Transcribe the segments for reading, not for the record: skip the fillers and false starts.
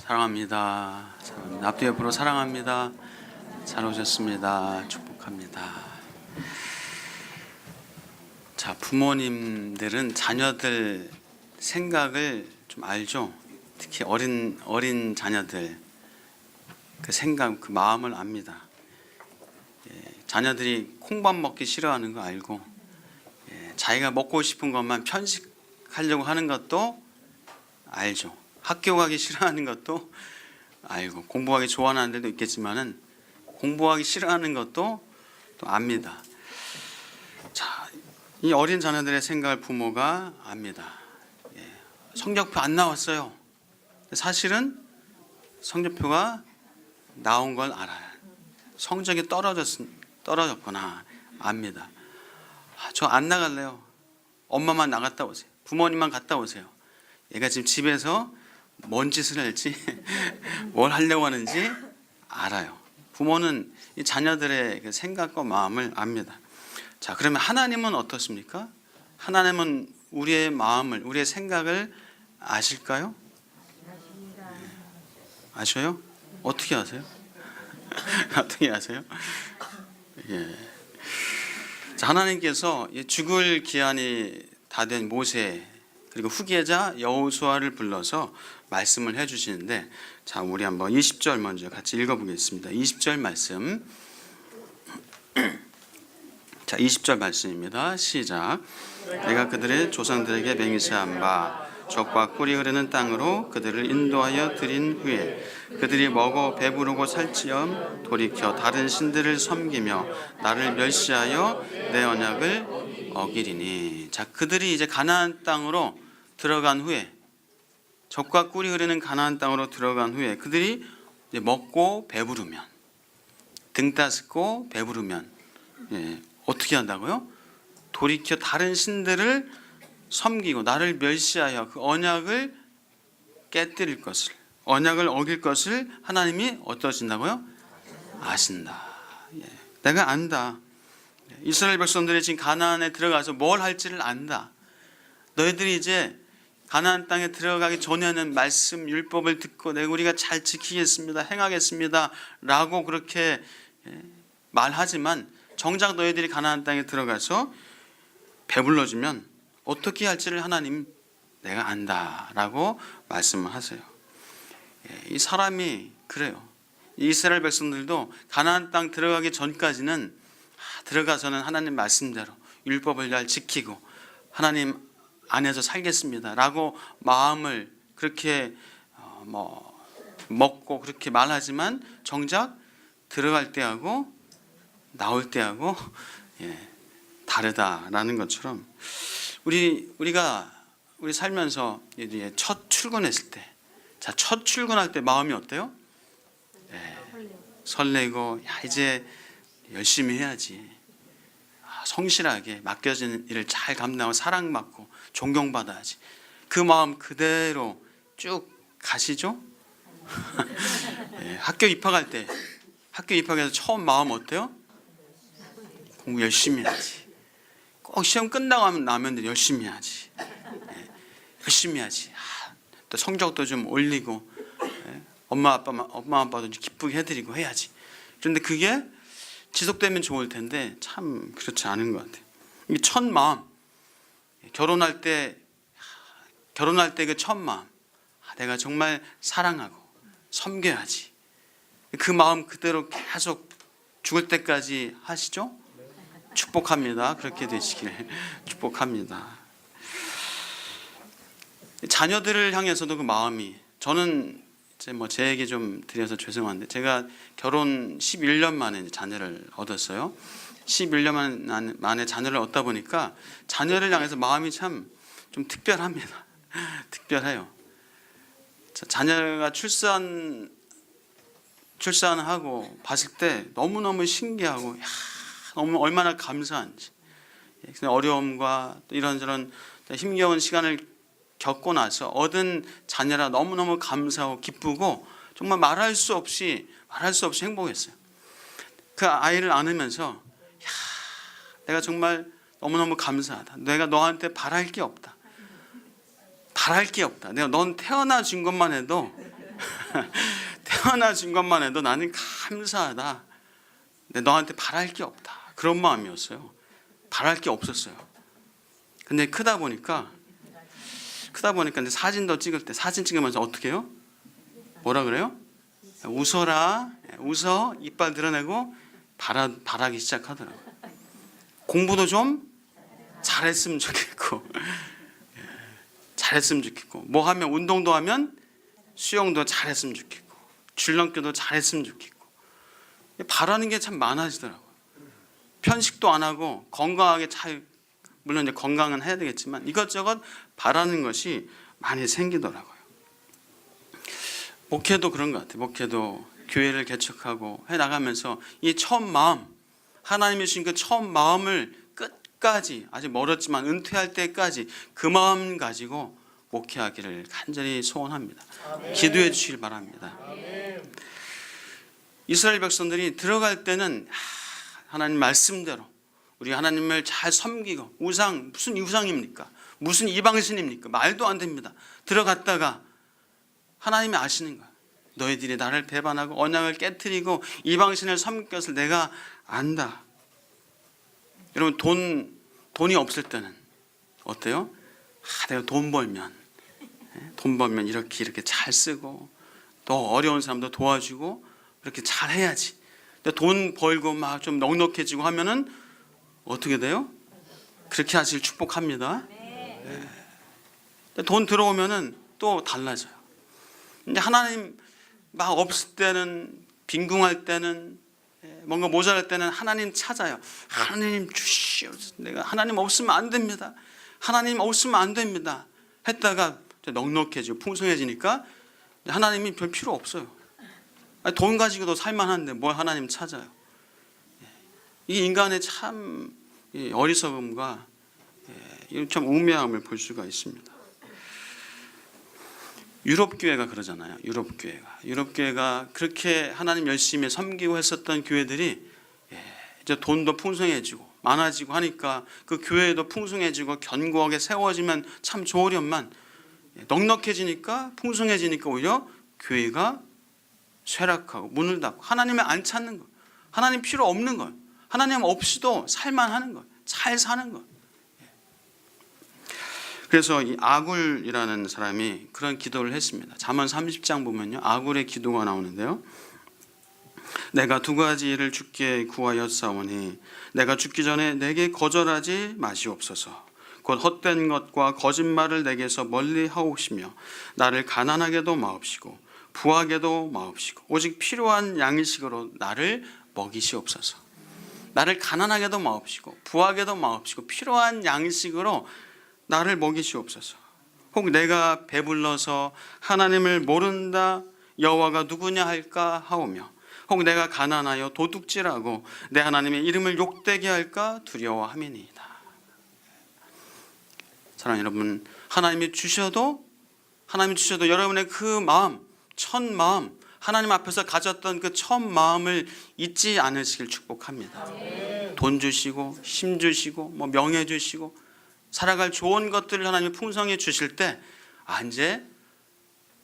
사랑합니다. 앞뒤 옆으로 사랑합니다. 잘 오셨습니다. 축복합니다. 자, 부모님들은 자녀들 생각을 좀 알죠. 특히 어린 자녀들 그 생각, 그 마음을 압니다. 자녀들이 콩밥 먹기 싫어하는 거 알고, 자기가 먹고 싶은 것만 편식하려고 하는 것도 알죠. 학교 가기 싫어하는 것도 알고, 공부하기 좋아하는 데도 있겠지만은 공부하기 싫어하는 것도 또 압니다. 자, 이 어린 자녀들의 생각을 부모가 압니다. 성적표 안 나왔어요. 사실은 성적표가 나온 걸 알아요. 성적이 떨어졌거나 압니다. 저 안 나갈래요. 엄마만 나갔다 오세요. 부모님만 갔다 오세요. 얘가 지금 집에서 뭔 짓을 할지 뭘 하려고 하는지 알아요. 부모는 이 자녀들의 그 생각과 마음을 압니다. 자, 그러면 하나님은 어떻습니까? 하나님은 우리의 마음을, 우리의 생각을 아실까요? 아셔요? 어떻게 아세요? 어떻게 아세요? 자, 하나님께서 죽을 기한이 다 된 모세 그리고 후계자 여호수아를 불러서 말씀을 해주시는데, 자, 우리 한번 20절 먼저 같이 읽어보겠습니다. 20절 말씀. 자, 20절 말씀입니다. 시작. 내가 그들의 조상들에게 맹세한 바 젖과 꿀이 흐르는 땅으로 그들을 인도하여 드린 후에 그들이 먹어 배부르고 살찌엄 돌이켜 다른 신들을 섬기며 나를 멸시하여 내 언약을 어기리니. 자, 그들이 이제 가나안 땅으로 들어간 후에, 젖과 꿀이 흐르는 가나안 땅으로 들어간 후에 그들이 이제 먹고 배부르면, 등 따스고 배부르면 어떻게 한다고요? 돌이켜 다른 신들을 섬기고 나를 멸시하여 그 언약을 깨뜨릴 것을, 언약을 어길 것을 하나님이 어떠신다고요? 아신다. 내가 안다. 이스라엘 백성들이 지금 가나안에 들어가서 뭘 할지를 안다. 너희들이 이제 가나안 땅에 들어가기 전에는 말씀 율법을 듣고 내가 우리가 잘 지키겠습니다, 행하겠습니다 라고 그렇게 말하지만 정작 너희들이 가나안 땅에 들어가서 배불러지면 어떻게 할지를 하나님 내가 안다 라고 말씀을 하세요. 이 사람이 그래요. 이스라엘 백성들도 가나안 땅 들어가기 전까지는 들어가서는 하나님 말씀대로 율법을 잘 지키고 하나님 안에서 살겠습니다 라고 마음을 그렇게 먹고 그렇게 말하지만 정작 들어갈 때하고 나올 때하고 다르다라는 것처럼 우리 살면서 첫 출근했을 때, 자, 첫 출근할 때 마음이 어때요? 설레고, 야, 이제 열심히 해야지, 성실하게 맡겨진 일을 잘 감당하고 사랑받고 존경받아야지. 그 마음 그대로 쭉 가시죠? 학교 입학할 때, 학교 입학해서 처음 마음 어때요? 공부 열심히 해야지. 꼭 시험 끝나고 나면 열심히 해야지. 열심히 해야지. 또 성적도 좀 올리고, 엄마 아빠도 좀 기쁘게 해드리고 해야지. 그런데 그게 지속되면 좋을 텐데 참 그렇지 않은 것 같아요. 이 첫 마음, 결혼할 때 그 첫 마음, 내가 정말 사랑하고 섬겨야지. 그 마음 그대로 계속 죽을 때까지 하시죠? 축복합니다. 그렇게 되시길 축복합니다. 자녀들을 향해서도 그 마음이, 저는 이제 제 얘기 좀 드려서 죄송한데 제가 결혼 11년 만에 자녀를 얻었어요. 11년 만에 자녀를 얻다 보니까 자녀를 향해서 마음이 참 좀 특별합니다. 특별해요. 자녀가 출산하고 봤을 때 너무너무 신기하고, 너무 얼마나 감사한지, 어려움과 이런저런 힘겨운 시간을 겪고 나서 얻은 자녀라 너무너무 감사하고 기쁘고 정말 말할 수 없이 행복했어요. 그 아이를 안으면서 내가 정말 너무너무 감사하다. 내가 너한테 바랄 게 없다. 내가 넌 태어나 준 것만 해도 태어나 준 것만 해도 나는 감사하다. 근데 너한테 바랄 게 없다. 그런 마음이었어요. 바랄 게 없었어요. 근데 크다 보니까 이제 사진도 찍을 때 사진 찍으면서 어떻게 해요? 뭐라 그래요? 웃어라. 웃어. 이빨 드러내고 바라기 시작하더라고요. 공부도 좀 잘했으면 좋겠고, 잘했으면 좋겠고, 뭐 하면 운동도 하면 수영도 잘했으면 좋겠고, 줄넘기도 잘했으면 좋겠고, 바라는 게 참 많아지더라고요. 편식도 안 하고 건강하게 물론 이제 건강은 해야 되겠지만 이것저것 바라는 것이 많이 생기더라고요. 목회도 그런 것 같아요. 목회도 교회를 개척하고 해나가면서 이 처음 마음, 하나님이 주신 그 처음 마음을 끝까지, 아직 멀었지만 은퇴할 때까지 그 마음 가지고 목회하기를 간절히 소원합니다. 아멘. 기도해 주시길 바랍니다. 아멘. 이스라엘 백성들이 들어갈 때는 하나님 말씀대로 우리 하나님을 잘 섬기고, 무슨 우상입니까? 무슨 이방신입니까? 말도 안 됩니다. 들어갔다가 하나님이 아시는 거야. 너희들이 나를 배반하고 언약을 깨트리고 이방신을 섬길 것을 내가 안다. 여러분, 돈이 없을 때는 어때요? 내가 돈 벌면 이렇게 잘 쓰고, 또 어려운 사람도 도와주고 이렇게 잘 해야지. 근데 돈 벌고 막 좀 넉넉해지고 하면은 어떻게 돼요? 그렇게 하시길 축복합니다. 네. 돈 들어오면은 또 달라져요. 이제 하나님 막 없을 때는, 빈궁할 때는, 뭔가 모자랄 때는 하나님 찾아요. 하나님 주시오. 내가 하나님 없으면 안 됩니다. 하나님 없으면 안 됩니다. 했다가 넉넉해지고 풍성해지니까 하나님이 별 필요 없어요. 돈 가지고도 살만한데 뭘 하나님 찾아요. 이게 인간의 참 어리석음과 참 우매함을 볼 수가 있습니다. 유럽교회가 그러잖아요. 유럽교회가 그렇게 하나님 열심히 섬기고 했었던 교회들이 이제 돈도 풍성해지고 많아지고 하니까 그 교회도 풍성해지고 견고하게 세워지면 참 좋으련만, 넉넉해지니까, 풍성해지니까 오히려 교회가 쇠락하고 문을 닫고 하나님을 안 찾는 거, 하나님 필요 없는 거, 하나님 없이도 살만하는 거, 잘 사는 거. 그래서 이 아굴이라는 사람이 그런 기도를 했습니다. 잠언 30장 보면요, 아굴의 기도가 나오는데요. 내가 두 가지를 주께 구하였사오니 내가 죽기 전에 내게 거절하지 마시옵소서. 곧 헛된 것과 거짓말을 내게서 멀리 하옵시며 나를 가난하게도 마옵시고 부하게도 마옵시고 오직 필요한 양식으로 나를 먹이시옵소서. 나를 가난하게도 마옵시고 부하게도 마옵시고 필요한 양식으로 나를 먹이시옵소서. 혹 내가 배불러서 하나님을 모른다 여호와가 누구냐 할까 하오며, 혹 내가 가난하여 도둑질하고 내 하나님의 이름을 욕되게 할까 두려워함이니이다. 사랑하는 여러분, 하나님이 주셔도 여러분의 그 마음, 첫 마음, 하나님 앞에서 가졌던 그 첫 마음을 잊지 않으시길 축복합니다. 돈 주시고 힘 주시고 뭐 명예 주시고 살아갈 좋은 것들을 하나님이 풍성히 주실 때, 이제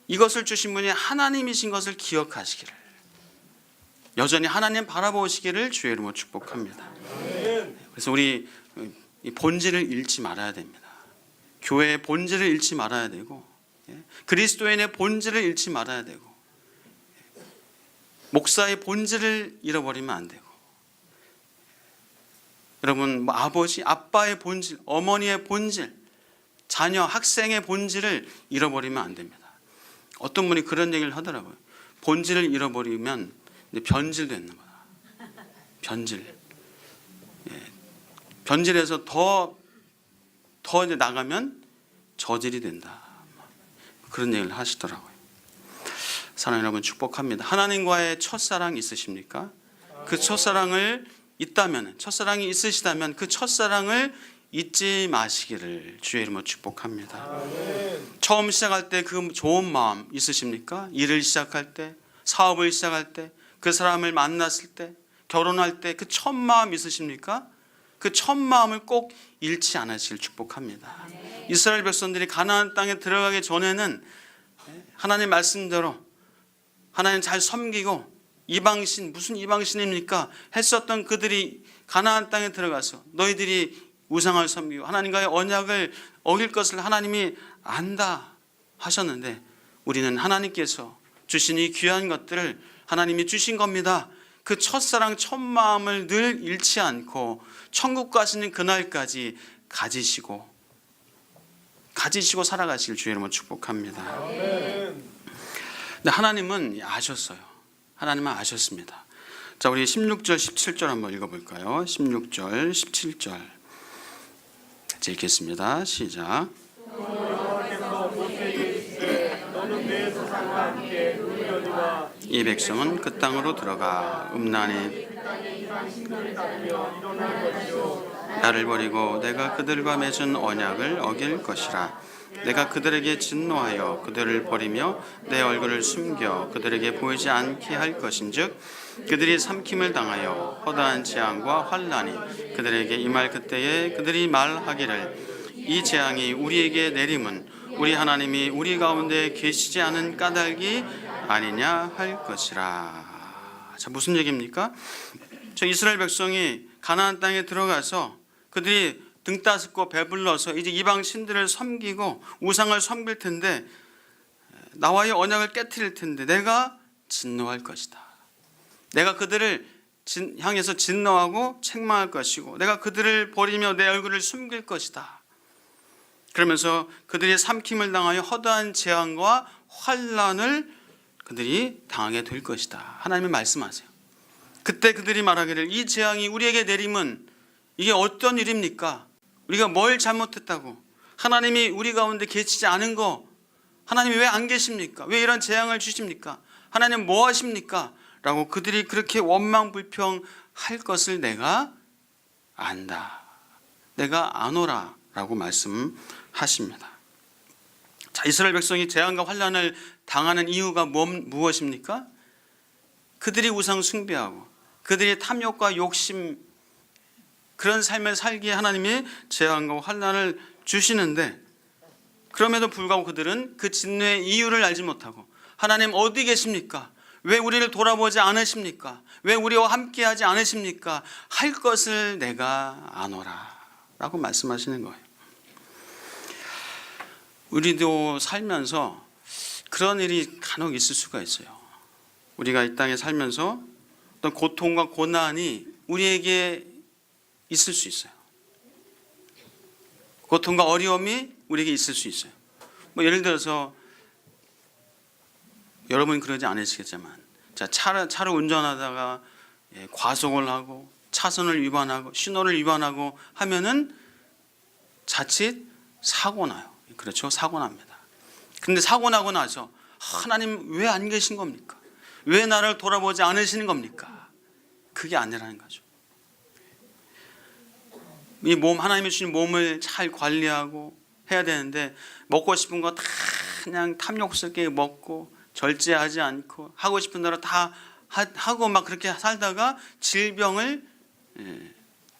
이것을 주신 분이 하나님이신 것을 기억하시기를, 여전히 하나님 바라보시기를 주의 이름으로 축복합니다. 그래서 우리 이 본질을 잃지 말아야 됩니다. 교회의 본질을 잃지 말아야 되고, 그리스도인의 본질을 잃지 말아야 되고, 목사의 본질을 잃어버리면 안 되고, 여러분, 아버지, 아빠의 본질, 어머니의 본질, 자녀, 학생의 본질을 잃어버리면 안 됩니다. 어떤 분이 그런 얘기를 하더라고요. 본질을 잃어버리면 변질되는 거다. 변질해서 더 이제 나가면 저질이 된다. 그런 얘기를 하시더라고요. 사랑하는 여러분, 축복합니다. 하나님과의 첫사랑 있으십니까? 그 첫사랑이 있으시다면 그 첫사랑을 잊지 마시기를 주의 이름으로 축복합니다. 아멘. 처음 시작할 때 그 좋은 마음 있으십니까? 일을 시작할 때, 사업을 시작할 때, 그 사람을 만났을 때, 결혼할 때 그 첫 마음 있으십니까? 그 첫 마음을 꼭 잃지 않으시길 축복합니다. 아멘. 이스라엘 백성들이 가나안 땅에 들어가기 전에는 하나님 말씀대로 하나님 잘 섬기고 이방신, 무슨 이방신입니까? 했었던 그들이 가나안 땅에 들어가서 너희들이 우상을 섬기고 하나님과의 언약을 어길 것을 하나님이 안다 하셨는데, 우리는 하나님께서 주신 이 귀한 것들을 하나님이 주신 겁니다. 그 첫사랑 첫 마음을 늘 잃지 않고 천국 가시는 그날까지 가지시고 살아가실 주의 이름으로 축복합니다. 근데 하나님은 아셨어요. 하나님은 아셨습니다. 자, 우리 16절 17절 한번 읽어볼까요? 16절 17절 같이 읽겠습니다. 시작. 이 백성은 그 땅으로 들어가 음란히 나를 버리고 내가 그들과 맺은 언약을 어길 것이라. 내가 그들에게 진노하여 그들을 버리며 내 얼굴을 숨겨 그들에게 보이지 않게 할 것인즉 그들이 삼킴을 당하여 허다한 재앙과 환난이 그들에게 임할 그때에 그들이 말하기를 이 재앙이 우리에게 내림은 우리 하나님이 우리 가운데 계시지 않은 까닭이 아니냐 할 것이라. 자, 무슨 얘기입니까? 저 이스라엘 백성이 가나안 땅에 들어가서 그들이 등 따스고 배불러서 이제 이방 신들을 섬기고 우상을 섬길 텐데, 나와의 언약을 깨트릴 텐데 내가 진노할 것이다. 내가 그들을 향해서 진노하고 책망할 것이고 내가 그들을 버리며 내 얼굴을 숨길 것이다. 그러면서 그들이 삼킴을 당하여 허다한 재앙과 환난을 그들이 당하게 될 것이다. 하나님이 말씀하세요. 그때 그들이 말하기를 이 재앙이 우리에게 내림은 이게 어떤 일입니까? 우리가 뭘 잘못했다고? 하나님이 우리 가운데 계시지 않은 거 하나님이 왜 안 계십니까? 왜 이런 재앙을 주십니까? 하나님 뭐 하십니까? 라고 그들이 그렇게 원망불평할 것을 내가 안다. 내가 아노라 라고 말씀하십니다. 자, 이스라엘 백성이 재앙과 환난을 당하는 이유가 무엇입니까? 그들이 우상 숭배하고 그들이 탐욕과 욕심, 그런 삶을 살기에 하나님이 재앙과 환난을 주시는데, 그럼에도 불구하고 그들은 그 진노의 이유를 알지 못하고 하나님 어디 계십니까? 왜 우리를 돌아보지 않으십니까? 왜 우리와 함께하지 않으십니까? 할 것을 내가 아노라 라고 말씀하시는 거예요. 우리도 살면서 그런 일이 간혹 있을 수가 있어요. 우리가 이 땅에 살면서 어떤 고통과 고난이 우리에게 있을 수 있어요. 고통과 어려움이 우리에게 있을 수 있어요. 뭐 예를 들어서 여러분 그러지 않으시겠지만, 자, 차를 운전하다가 과속을 하고 차선을 위반하고 신호를 위반하고 하면은 자칫 사고 나요. 그렇죠? 사고 납니다. 그런데 사고 나고 나서 하나님 왜 안 계신 겁니까? 왜 나를 돌아보지 않으시는 겁니까? 그게 아니라는 거죠. 이 몸, 하나님이 주신 몸을 잘 관리하고 해야 되는데 먹고 싶은 거 다 그냥 탐욕스럽게 먹고 절제하지 않고 하고 싶은 대로 다 하고 막 그렇게 살다가 질병을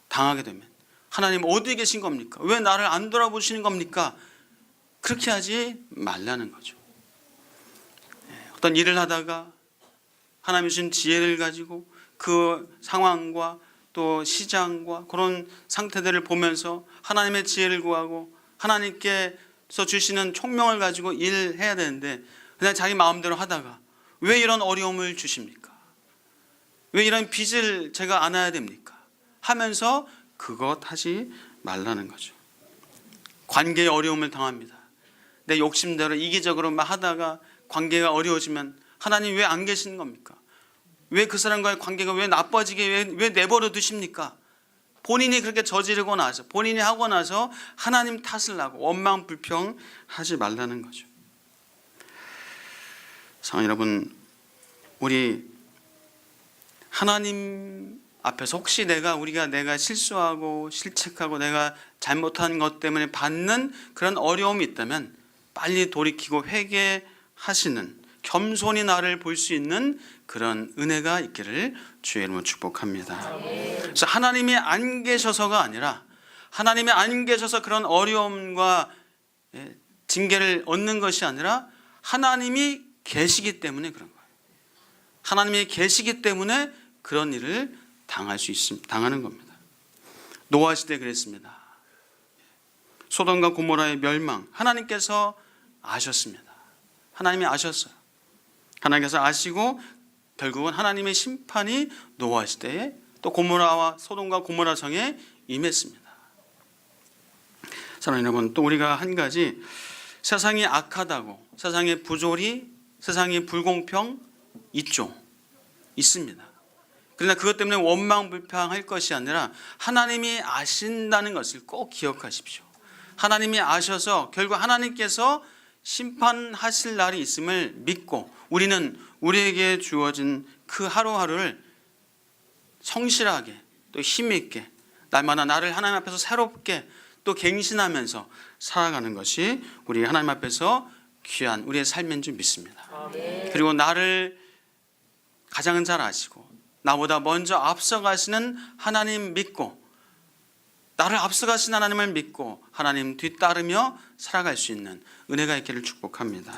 당하게 되면 하나님 어디 계신 겁니까? 왜 나를 안 돌아보시는 겁니까? 그렇게 하지 말라는 거죠. 어떤 일을 하다가 하나님이 주신 지혜를 가지고 그 상황과 또 시장과 그런 상태들을 보면서 하나님의 지혜를 구하고 하나님께서 주시는 총명을 가지고 일해야 되는데 그냥 자기 마음대로 하다가 왜 이런 어려움을 주십니까? 왜 이런 빚을 제가 안아야 됩니까? 하면서 그것 하지 말라는 거죠. 관계에 어려움을 당합니다. 내 욕심대로 이기적으로만 하다가 관계가 어려워지면 하나님 왜 안 계시는 겁니까? 왜 그 사람과의 관계가 왜 나빠지게 왜 내버려 두십니까? 본인이 그렇게 저지르고 나서 본인이 하고 나서 하나님 탓을 하고 원망불평 하지 말라는 거죠. 사랑하는 여러분, 우리 하나님 앞에서 혹시 내가 실수하고 실책하고 내가 잘못한 것 때문에 받는 그런 어려움이 있다면 빨리 돌이키고 회개하시는, 겸손히 나를 볼 수 있는 그런 은혜가 있기를 주의 이름으로 축복합니다. 그래서 하나님이 안 계셔서가 아니라 하나님이 안 계셔서 그런 어려움과 징계를 얻는 것이 아니라 하나님이 계시기 때문에 그런 거예요. 하나님이 계시기 때문에 그런 일을 당하는 겁니다. 노아 시대 그랬습니다. 소돔과 고모라의 멸망 하나님께서 아셨습니다. 하나님이 아셨어요. 하나님께서 아시고 결국은 하나님의 심판이 노아 시대에 또 고모라와 소돔과 고모라 성에 임했습니다. 사랑하는 여러분, 또 우리가 한 가지 세상이 악하다고, 세상의 부조리, 세상의 불공평 있습니다. 그러나 그것 때문에 원망불평할 것이 아니라 하나님이 아신다는 것을 꼭 기억하십시오. 하나님이 아셔서 결국 하나님께서 심판하실 날이 있음을 믿고 우리는 우리에게 주어진 그 하루하루를 성실하게 또 힘있게 날마다 나를 하나님 앞에서 새롭게 또 갱신하면서 살아가는 것이 우리 하나님 앞에서 귀한 우리의 삶인 줄 믿습니다. 그리고 나를 가장 잘 아시고 나보다 먼저 앞서가시는 하나님 믿고 나를 앞서가신 하나님을 믿고 하나님 뒤따르며 살아갈 수 있는 은혜가 있기를 축복합니다.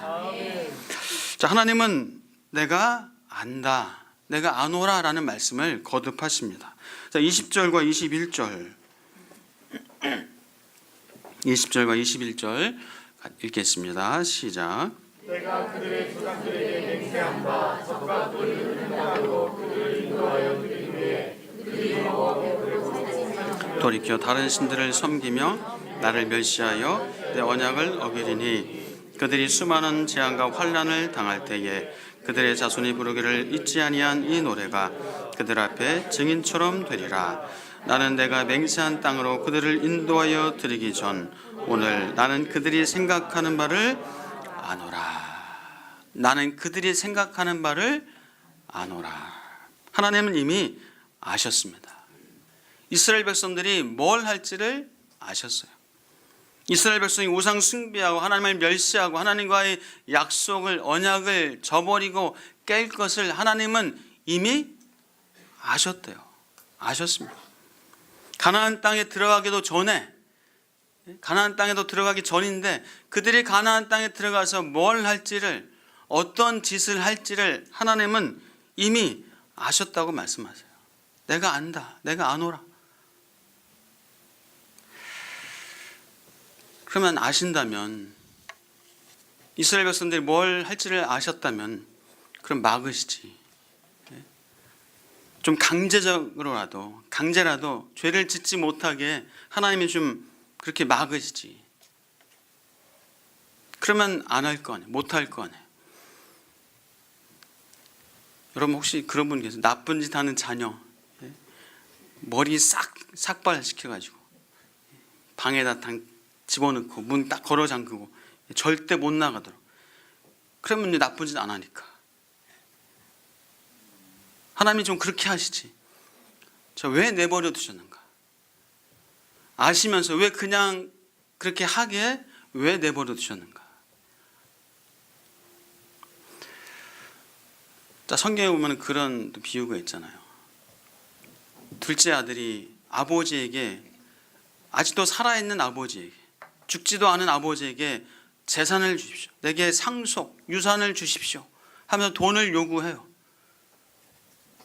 자, 하나님은 내가 안다, 내가 아노라 라는 말씀을 거듭하십니다. 자, 20절과 21절 20절과 21절 읽겠습니다. 시작. 내가 그들의 조상들에게 맹세한 바 적과 꿀이 흐르는 땅으로 그들을 인도하여 드린 후에 그들이 먹어 배부르고 돌이켜 다른 신들을 섬기며 나를 멸시하여 내 언약을 어기리니 그들이 수많은 재앙과 환난을 당할 때에 그들의 자손이 부르기를 잊지 아니한 이 노래가 그들 앞에 증인처럼 되리라. 나는 내가 맹세한 땅으로 그들을 인도하여 드리기 전 오늘 나는 그들이 생각하는 바를 아노라. 나는 그들이 생각하는 바를 아노라. 하나님은 이미 아셨습니다. 이스라엘 백성들이 뭘 할지를 아셨어요. 이스라엘 백성이 우상 숭배하고 하나님을 멸시하고 하나님과의 약속을 언약을 저버리고 깰 것을 하나님은 이미 아셨대요. 아셨습니다. 가나안 땅에 들어가기도 전에, 가나안 땅에도 들어가기 전인데 그들이 가나안 땅에 들어가서 뭘 할지를, 어떤 짓을 할지를 하나님은 이미 아셨다고 말씀하세요. 내가 안다, 내가 아노라. 그러면 아신다면, 이스라엘 백성들이 뭘 할지를 아셨다면 그럼 막으시지. 좀 강제라도 죄를 짓지 못하게 하나님이 좀 그렇게 막으시지. 그러면 안 할 거 아니에요. 못 할 거 아니에요. 여러분 혹시 그런 분 계세요? 나쁜 짓 하는 자녀 머리 삭발시켜가지고 방에다 집어넣고 문 딱 걸어 잠그고 절대 못 나가도록. 그러면 이제 나쁜 짓 안 하니까. 하나님이 좀 그렇게 하시지. 저 왜 내버려 두셨는가? 아시면서 왜 그냥 그렇게 하게 왜 내버려 두셨는가? 자, 성경에 보면 그런 비유가 있잖아요. 둘째 아들이 아버지에게, 아직도 살아있는 아버지에게, 죽지도 않은 아버지에게 재산을 주십시오. 내게 상속, 유산을 주십시오 하면서 돈을 요구해요.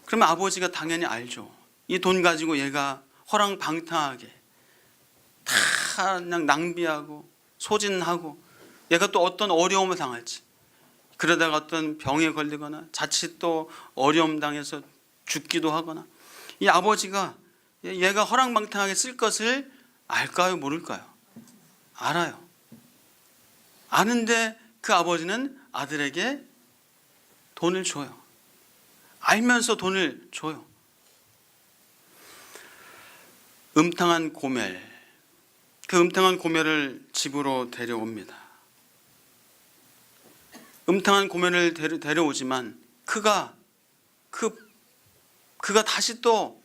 그러면 아버지가 당연히 알죠. 이 돈 가지고 얘가 허랑방탕하게 다 그냥 낭비하고 소진하고 얘가 또 어떤 어려움을 당할지, 그러다가 어떤 병에 걸리거나 자칫 또 어려움 당해서 죽기도 하거나, 이 아버지가 얘가 허랑방탕하게 쓸 것을 알까요, 모를까요? 알아요. 아는데 그 아버지는 아들에게 돈을 줘요. 알면서 돈을 줘요. 음탕한 고멜, 그 음탕한 고멜을 집으로 데려옵니다. 음탕한 고멜을 데려오지만 그가 다시 또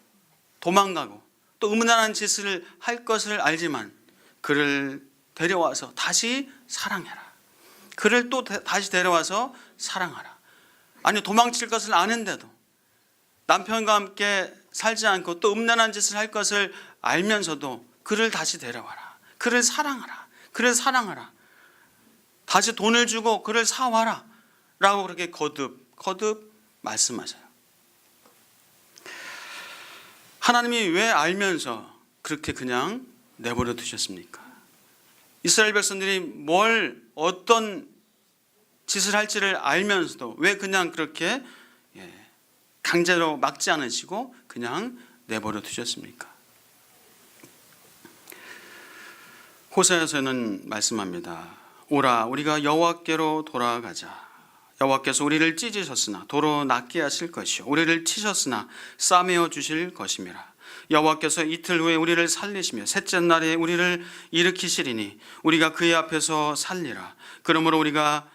도망가고 또 음란한 짓을 할 것을 알지만 그를 데려와서 다시 사랑해라. 그를 또 다시 데려와서 사랑하라. 아니, 도망칠 것을 아는데도 남편과 함께 살지 않고 또 음란한 짓을 할 것을 알면서도 그를 다시 데려와라. 그를 사랑하라. 그를 사랑하라. 다시 돈을 주고 그를 사와라 라고 그렇게 거듭 말씀하세요. 하나님이 왜 알면서 그렇게 그냥 내버려 두셨습니까? 이스라엘 백성들이 어떤 짓을 할지를 알면서도 왜 그냥 그렇게 강제로 막지 않으시고 그냥 내버려 두셨습니까? 호세아서는 말씀합니다. 오라 우리가 여호와께로 돌아가자. 여호와께서 우리를 찢으셨으나 도로 낫게 하실 것이요 우리를 치셨으나 싸매어 주실 것임이라. 여호와께서 이틀 후에 우리를 살리시며 셋째 날에 우리를 일으키시리니 우리가 그의 앞에서 살리라. 그러므로 우리가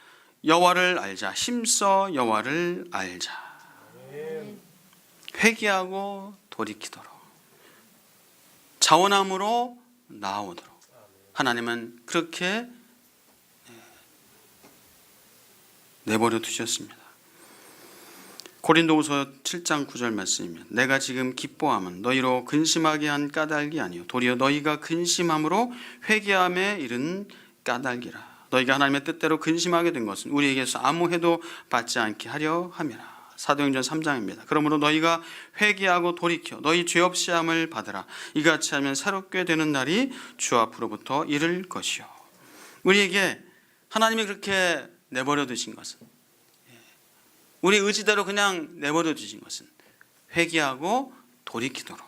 여호와를 알자. 힘써 여호와를 알자. 회개하고 돌이키도록 자원함으로 나오도록 하나님은 그렇게 내버려 두셨습니다. 고린도후서 7장 9절 말씀입니다. 내가 지금 기뻐함은 너희로 근심하게 한 까닭이 아니요 도리어 너희가 근심함으로 회개함에 이른 까닭이라. 너희가 하나님의 뜻대로 근심하게 된 것은 우리에게서 아무 해도 받지 않게 하려 함이라. 사도행전 3장입니다. 그러므로 너희가 회개하고 돌이켜 너희 죄 없이 함을 받으라. 이같이 하면 새롭게 되는 날이 주 앞으로부터 이를 것이요. 우리에게 하나님이 그렇게 내버려 두신 것은 우리 의지대로 그냥 내버려 두신 것은 회개하고 돌이키도록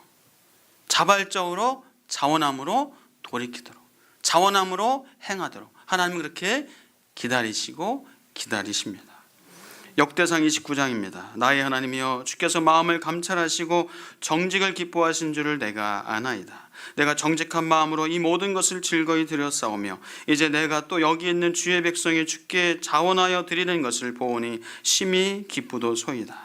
자발적으로 자원함으로 돌이키도록 자원함으로 행하도록 하나님은 그렇게 기다리시고 기다리십니다. 역대상 29장입니다. 나의 하나님이여 주께서 마음을 감찰하시고 정직을 기뻐하신 줄을 내가 아나이다. 내가 정직한 마음으로 이 모든 것을 즐거이 드렸사오며 이제 내가 또 여기 있는 주의 백성이 주께 자원하여 드리는 것을 보오니 심히 기쁘도소이다.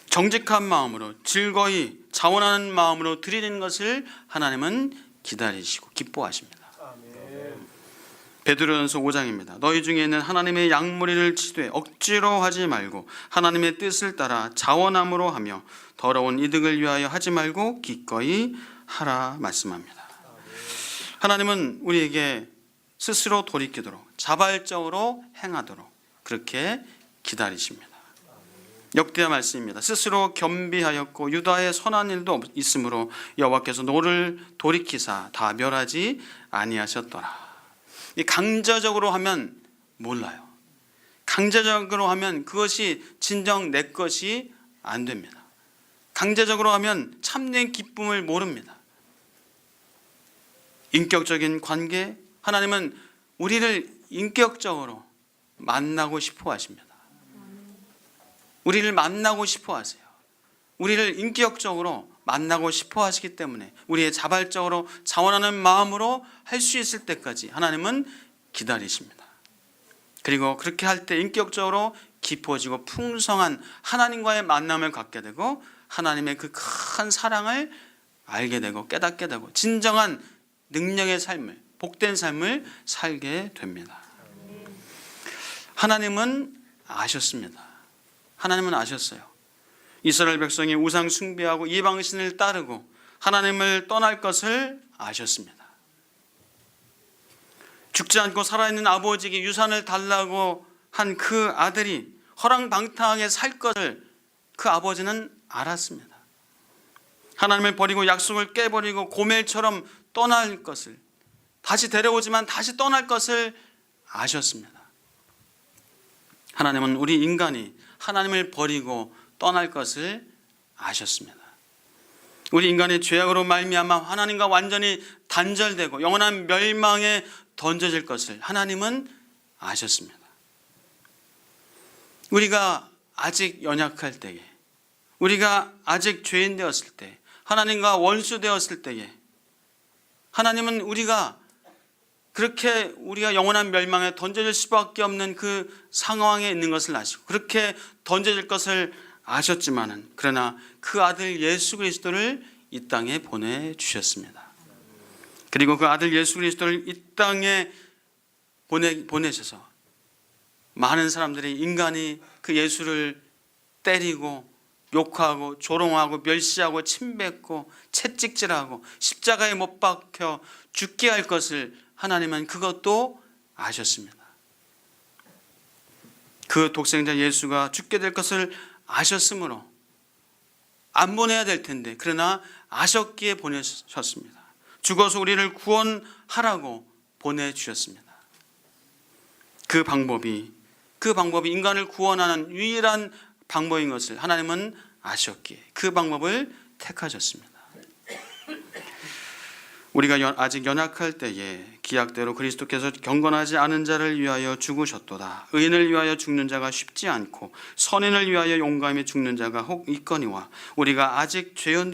정직한 마음으로 즐거이 자원하는 마음으로 드리는 것을 하나님은 기다리시고 기뻐하십니다. 베드로전서 5장입니다. 너희 중에 있는 하나님의 양무리를 치되 억지로 하지 말고 하나님의 뜻을 따라 자원함으로 하며 더러운 이득을 위하여 하지 말고 기꺼이 하라 말씀합니다. 하나님은 우리에게 스스로 돌이키도록 자발적으로 행하도록 그렇게 기다리십니다. 역대하 말씀입니다. 스스로 겸비하였고 유다의 선한 일도 있으므로 여호와께서 노를 돌이키사 다 멸하지 아니하셨더라. 이 강제적으로 하면 몰라요. 강제적으로 하면 그것이 진정 내 것이 안 됩니다. 강제적으로 하면 참된 기쁨을 모릅니다. 인격적인 관계, 하나님은 우리를 인격적으로 만나고 싶어 하십니다. 우리를 만나고 싶어 하세요. 우리를 인격적으로 만나고 싶어 하시기 때문에 우리의 자발적으로 자원하는 마음으로 할 수 있을 때까지 하나님은 기다리십니다. 그리고 그렇게 할 때 인격적으로 깊어지고 풍성한 하나님과의 만남을 갖게 되고 하나님의 그 큰 사랑을 알게 되고 깨닫게 되고 진정한 능력의 삶을 복된 삶을 살게 됩니다. 하나님은 아셨습니다. 하나님은 아셨어요. 이스라엘 백성이 우상 숭배하고 이방신을 따르고 하나님을 떠날 것을 아셨습니다. 죽지 않고 살아있는 아버지에게 유산을 달라고 한 그 아들이 허랑방탕하게 살 것을 그 아버지는 알았습니다. 하나님을 버리고 약속을 깨버리고 고멜처럼 떠날 것을 다시 데려오지만 다시 떠날 것을 아셨습니다. 하나님은 우리 인간이 하나님을 버리고 떠날 것을 아셨습니다. 우리 인간의 죄악으로 말미암아 하나님과 완전히 단절되고 영원한 멸망에 던져질 것을 하나님은 아셨습니다. 우리가 아직 연약할 때에 우리가 아직 죄인 되었을 때 하나님과 원수 되었을 때에 하나님은 우리가 그렇게 우리가 영원한 멸망에 던져질 수밖에 없는 그 상황에 있는 것을 아시고 그렇게 던져질 것을 아셨지만은 그러나 그 아들 예수 그리스도를 이 땅에 보내주셨습니다. 그리고 그 아들 예수 그리스도를 이 땅에 보내셔서 많은 사람들이 인간이 그 예수를 때리고 욕하고 조롱하고 멸시하고 침뱉고 채찍질하고 십자가에 못 박혀 죽게 할 것을 하나님은 그것도 아셨습니다. 그 독생자 예수가 죽게 될 것을 아셨으므로 안 보내야 될 텐데 그러나 아셨기에 보내셨습니다. 죽어서 우리를 구원하라고 보내주셨습니다. 그 방법이 인간을 구원하는 유일한 방법인 것을 하나님은 아셨기에 그 방법을 택하셨습니다. 우리가 아직 연약할 때에 기약대로 그리스도께서 경건하지 않은 자를 위하여 죽으셨도다. 의인을 위하여 죽는 자가 쉽지 않고 선인을 위하여 용감히 죽는 자가 혹 있거니와 우리가 아직 죄인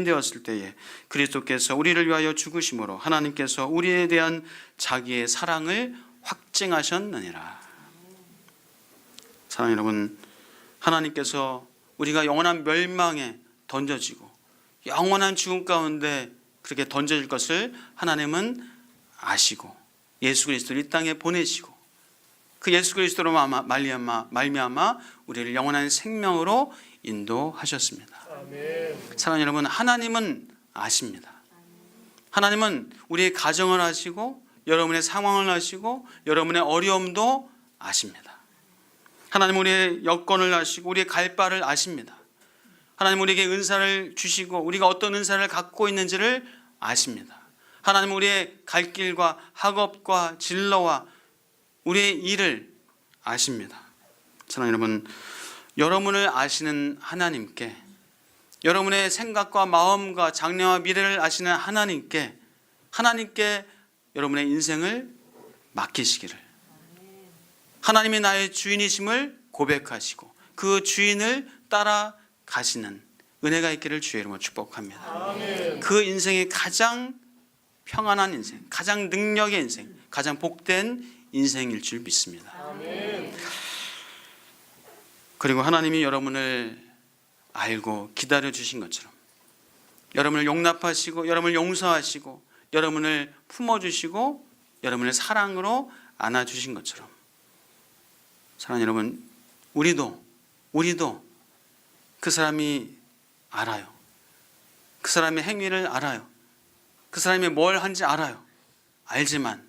되었을 때에 그리스도께서 우리를 위하여 죽으심으로 하나님께서 우리에 대한 자기의 사랑을 확증하셨느니라. 사랑하는 여러분, 하나님께서 우리가 영원한 멸망에 던져지고 영원한 죽음 가운데 그렇게 던져질 것을 하나님은 아시고 예수 그리스도를 이 땅에 보내시고 그 예수 그리스도로 말미암아 우리를 영원한 생명으로 인도하셨습니다. 사랑하는 여러분, 하나님은 아십니다. 하나님은 우리의 가정을 아시고 여러분의 상황을 아시고 여러분의 어려움도 아십니다. 하나님은 우리의 여건을 아시고 우리의 갈 바를 아십니다. 하나님은 우리에게 은사를 주시고 우리가 어떤 은사를 갖고 있는지를 아십니다. 하나님은 우리의 갈 길과 학업과 진로와 우리의 일을 아십니다. 사랑하는 여러분, 여러분을 아시는 하나님께, 여러분의 생각과 마음과 장래와 미래를 아시는 하나님께 여러분의 인생을 맡기시기를, 하나님이 나의 주인이심을 고백하시고 그 주인을 따라 가시는 은혜가 있기를 주의 이름으로 축복합니다. 아멘. 그 인생이 가장 평안한 인생, 가장 능력의 인생, 가장 복된 인생일 줄 믿습니다. 아멘. 그리고 하나님이 여러분을 알고 기다려 주신 것처럼 여러분을 용납하시고 여러분을 용서하시고 여러분을 품어주시고 여러분을 사랑으로 안아주신 것처럼 사랑하는 여러분, 우리도 그 사람이 알아요. 그 사람의 행위를 알아요. 그 사람이 뭘 한지 알아요. 알지만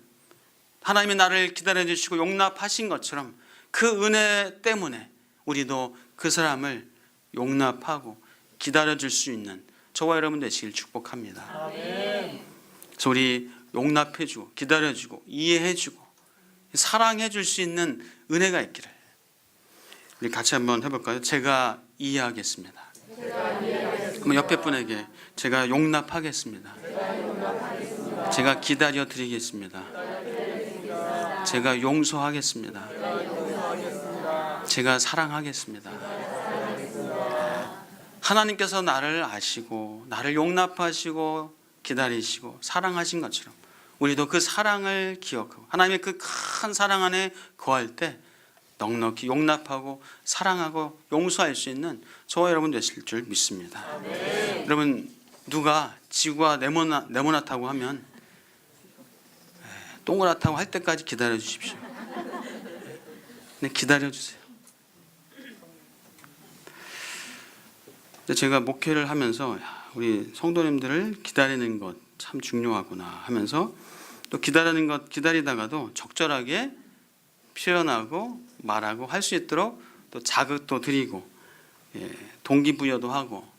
하나님이 나를 기다려주시고 용납하신 것처럼 그 은혜 때문에 우리도 그 사람을 용납하고 기다려줄 수 있는 저와 여러분 되시길 축복합니다. 아멘. 그래서 우리 용납해주고 기다려주고 이해해주고 사랑해줄 수 있는 은혜가 있기를 우리 같이 한번 해볼까요? 제가 이해하겠습니다. 그럼 옆에 분에게 제가 용납하겠습니다. 제가 기다려 드리겠습니다. 제가 용서하겠습니다. 제가 사랑하겠습니다. 하나님께서 나를 아시고 나를 용납하시고 기다리시고 사랑하신 것처럼 우리도 그 사랑을 기억하고 하나님의 그 큰 사랑 안에 거할 때 넉넉히 용납하고 사랑하고 용서할 수 있는 저와 여러분 되실 줄 믿습니다. 아멘. 여러분, 누가 지구가 네모나다고 하면 동그랗다고 할 때까지 기다려 주십시오. 네, 기다려 주세요. 제가 목회를 하면서 우리 성도님들을 기다리는 것 참 중요하구나 하면서 또 기다리다가도 적절하게 표현하고 말하고 할 수 있도록 또 자극도 드리고 동기부여도 하고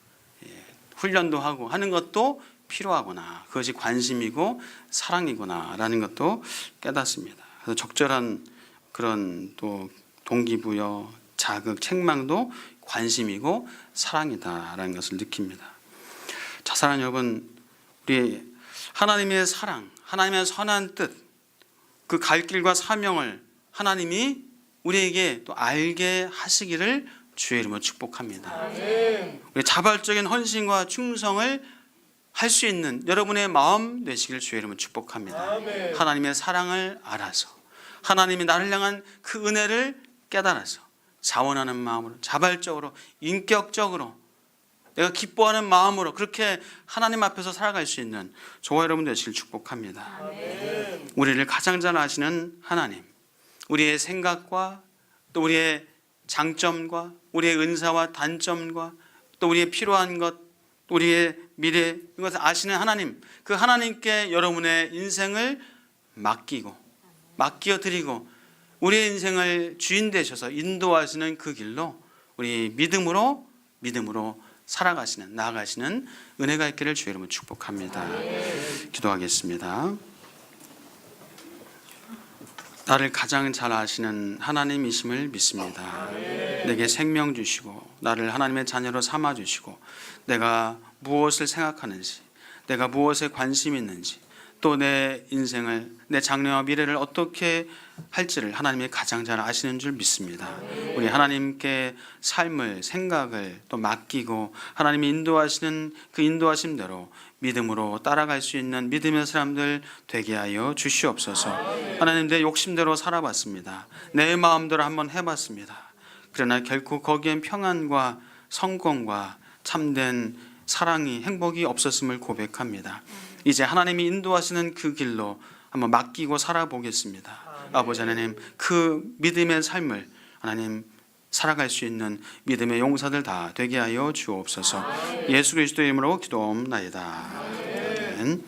훈련도 하고 하는 것도 필요하구나. 그것이 관심이고 사랑이구나라는 것도 깨닫습니다. 그래서 적절한 그런 또 동기부여, 자극, 책망도 관심이고 사랑이다라는 것을 느낍니다. 자, 사랑하는 여러분, 우리 하나님의 사랑, 하나님의 선한 뜻, 그 갈 길과 사명을 하나님이 우리에게 또 알게 하시기를 주의 이름으로 축복합니다. 아멘. 우리 자발적인 헌신과 충성을 할 수 있는 여러분의 마음 되시기를 주의 이름으로 축복합니다. 아멘. 하나님의 사랑을 알아서 하나님이 나를 향한 그 은혜를 깨달아서 자원하는 마음으로 자발적으로 인격적으로 내가 기뻐하는 마음으로 그렇게 하나님 앞에서 살아갈 수 있는 저와 여러분 되시길 축복합니다. 아멘. 우리를 가장 잘 아시는 하나님, 우리의 생각과 또 우리의 장점과 우리의 은사와 단점과 또 우리의 필요한 것, 또 우리의 미래 이것을 아시는 하나님, 그 하나님께 여러분의 인생을 맡겨 드리고 우리의 인생을 주인 되셔서 인도하시는 그 길로 우리 믿음으로 살아가시는, 나아가시는 은혜가 있기를 주의 이름으로 축복합니다. 기도하겠습니다. 나를 가장 잘 아시는 하나님이심을 믿습니다. 내게 생명 주시고 나를 하나님의 자녀로 삼아 주시고 내가 무엇을 생각하는지, 내가 무엇에 관심이 있는지, 또 내 인생을, 내 장래와 미래를 어떻게 할지를 하나님이 가장 잘 아시는 줄 믿습니다. 우리 하나님께 삶을, 생각을 또 맡기고 하나님이 인도하시는 그 인도하심대로 믿음으로 따라갈 수 있는 믿음의 사람들 되게 하여 주시옵소서. 하나님, 내 욕심대로 살아봤습니다. 내 마음대로 한번 해봤습니다. 그러나 결코 거기엔 평안과 성공과 참된 사랑이, 행복이 없었음을 고백합니다. 이제 하나님이 인도하시는 그 길로 한번 맡기고 살아보겠습니다. 아버지 하나님, 그 믿음의 삶을 하나님 살아갈 수 있는 믿음의 용사들 다 되게 하여 주옵소서. 예수 그리스도의 이름으로 기도옵나이다. 아멘.